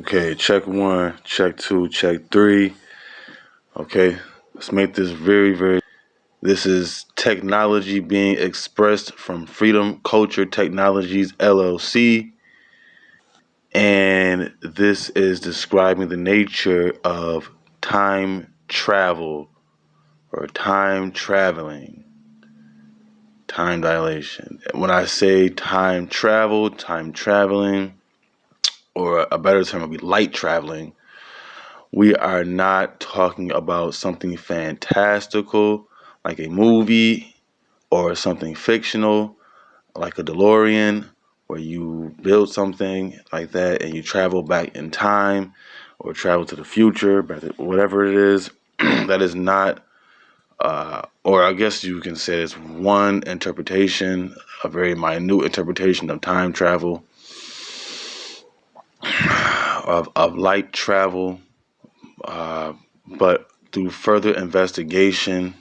Okay, check one, check two, check three. Okay, let's make this very. This is technology being expressed from Freedom Culture Technologies LLC. And this is describing the nature of time travel or time traveling, time dilation. When I say time travel, time traveling, or a better term would be light traveling, we are not talking about something fantastical like a movie or something fictional like a DeLorean, where you build something like that and you travel back in time or travel to the future, whatever it is. That is not, or I guess you can say it's one interpretation, a very minute interpretation of time travel, of light travel. But through further investigation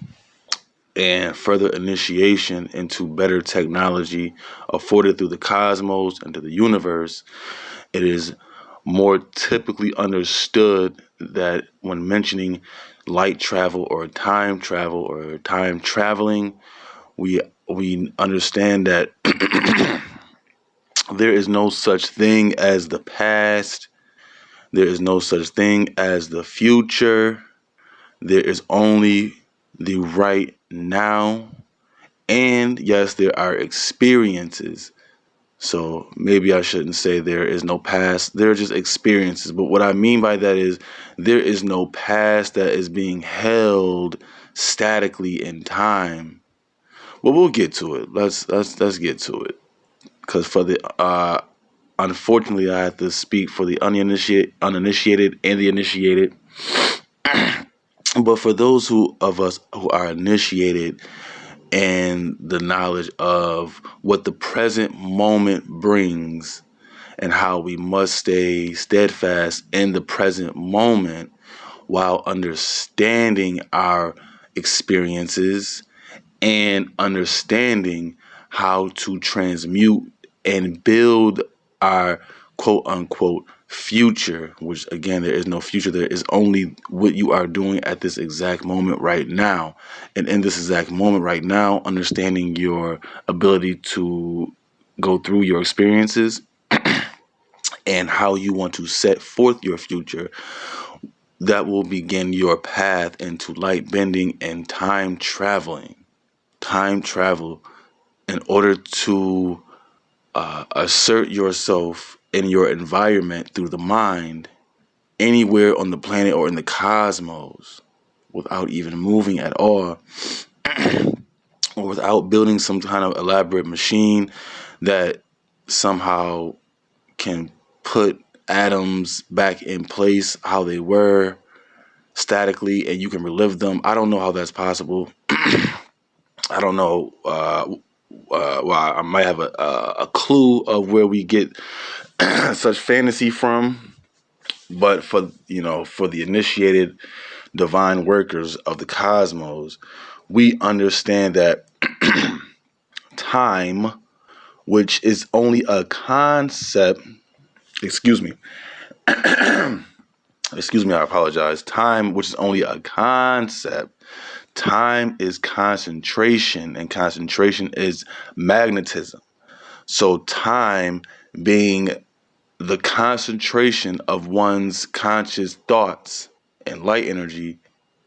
and further initiation into better technology afforded through the cosmos and to the universe, it is more typically understood that when mentioning light travel or time traveling, we understand that there is no such thing as the past. There is no such thing as the future. There is only the right now. And yes, there are experiences. So maybe I shouldn't say there is no past. There are just experiences. But what I mean by that is there is no past that is being held statically in time. Well, we'll get to it. Let's get to it. Because for the unfortunately, I have to speak for the uninitiated and the initiated. But for those of us who are initiated and the knowledge of what the present moment brings and how we must stay steadfast in the present moment while understanding our experiences and understanding how to transmute and build our quote unquote future, which again, there is no future. There is only what you are doing at this exact moment right now. And in this exact moment right now, understanding your ability to go through your experiences and how you want to set forth your future, that will begin your path into light bending and time traveling. Time travel in order to assert yourself in your environment through the mind anywhere on the planet or in the cosmos without even moving at all or without building some kind of elaborate machine that somehow can put atoms back in place how they were statically and you can relive them. I don't know how that's possible. I don't know. Well, I might have a clue of where we get such fantasy from, but for the initiated divine workers of the cosmos, we understand that time, which is only a concept. Excuse me. Excuse me. I apologize. Time, which is only a concept. Time is concentration, and concentration is magnetism. So time being the concentration of one's conscious thoughts and light energy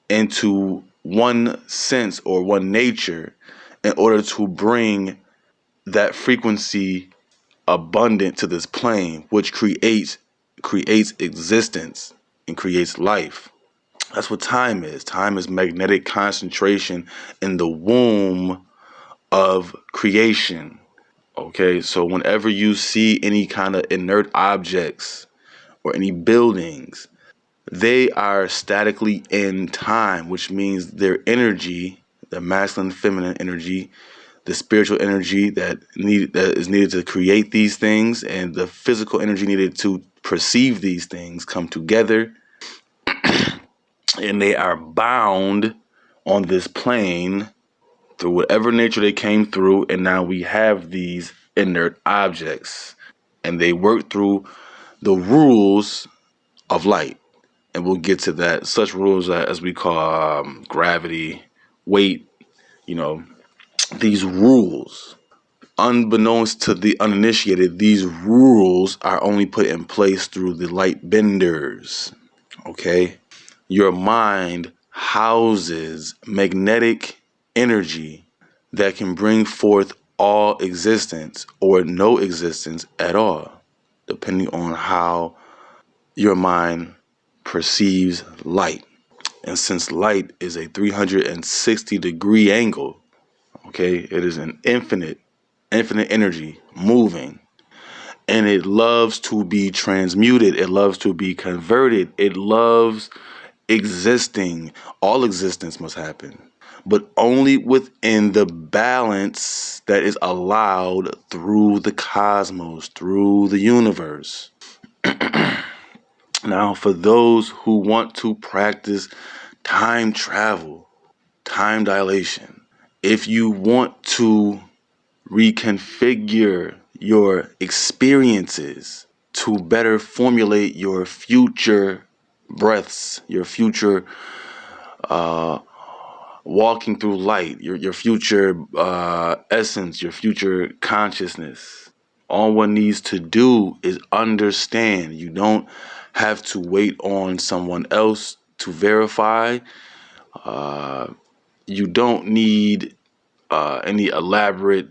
into one sense or one nature in order to bring that frequency abundant to this plane, which creates existence and creates life. That's what time is. Time is magnetic concentration in the womb of creation. Okay, so whenever you see any kind of inert objects or any buildings, they are statically in time, which means their energy, the masculine, feminine energy, the spiritual energy that is needed to create these things, and the physical energy needed to perceive these things come together. And they are bound on this plane through whatever nature they came through, and now we have these inert objects, and they work through the rules of light. And we'll get to that. Such rules as we call gravity, weight, you know, these rules. Unbeknownst to the uninitiated, these rules are only put in place through the light benders. Okay? Your mind houses magnetic energy that can bring forth all existence or no existence at all, depending on how your mind perceives light. And since light is a 360-degree angle, okay, it is an infinite energy moving, and it loves to be transmuted. It loves to be converted. It loves existing. All existence must happen, but only within the balance that is allowed through the cosmos, through the universe. Now, for those who want to practice time travel, time dilation, if you want to reconfigure your experiences to better formulate your future breaths, your future walking through light, your future essence, your future consciousness, all one needs to do is understand. You don't have to wait on someone else to verify. You don't need any elaborate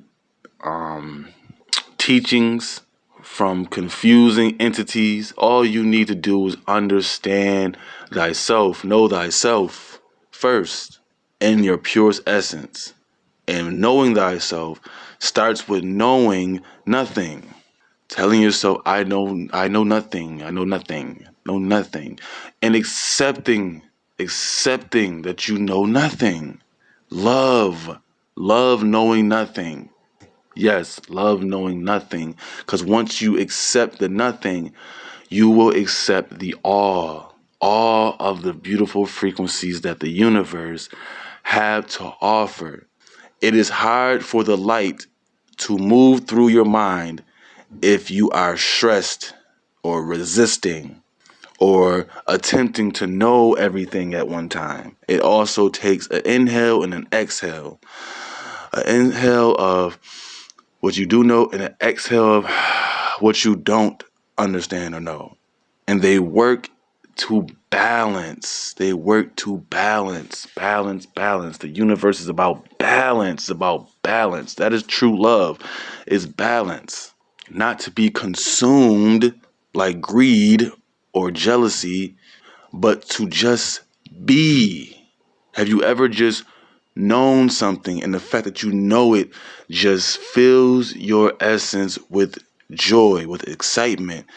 teachings from confusing entities. All you need to do is understand thyself, know thyself first in your purest essence. And knowing thyself starts with knowing nothing. Telling yourself, I know nothing, know nothing. And accepting that you know nothing. Love knowing nothing. Yes, love knowing nothing. Because once you accept the nothing, you will accept the all of the beautiful frequencies that the universe have to offer. It is hard for the light to move through your mind if you are stressed or resisting or attempting to know everything at one time. It also takes an inhale and an exhale. An inhale of what you do know and an exhale of what you don't understand or know. And they work to balance. They work to balance. The universe is about balance, That is true love, is balance. Not to be consumed like greed or jealousy, but to just be. Have you ever just known something, and the fact that you know it just fills your essence with joy, with excitement,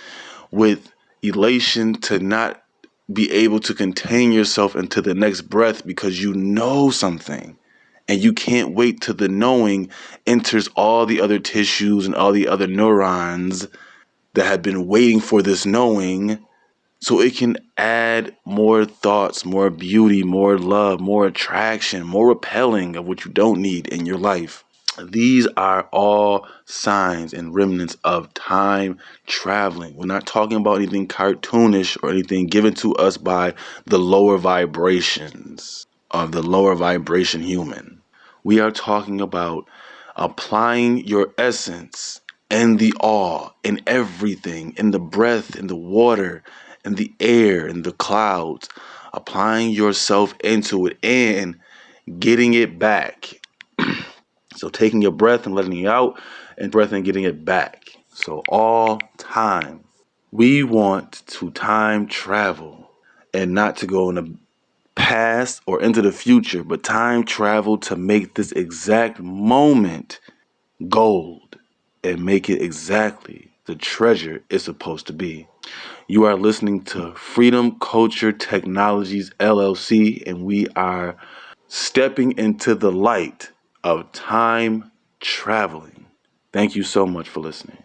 with elation to not be able to contain yourself into the next breath because you know something, and you can't wait till the knowing enters all the other tissues and all the other neurons that have been waiting for this knowing, so it can add more thoughts, more beauty, more love, more attraction, more repelling of what you don't need in your life. These are all signs and remnants of time traveling. We're not talking about anything cartoonish or anything given to us by the lower vibrations of the lower vibration human. We are talking about applying your essence and the awe in everything, in the breath, in the water, in the air, in the clouds, applying yourself into it and getting it back. So taking your breath and letting it out, and breath and getting it back. So all time. We want to time travel and not to go in the past or into the future, but time travel to make this exact moment gold and make it exactly the treasure it's supposed to be. You are listening to Freedom Culture Technologies LLC, and we are stepping into the light of time traveling. Thank you so much for listening.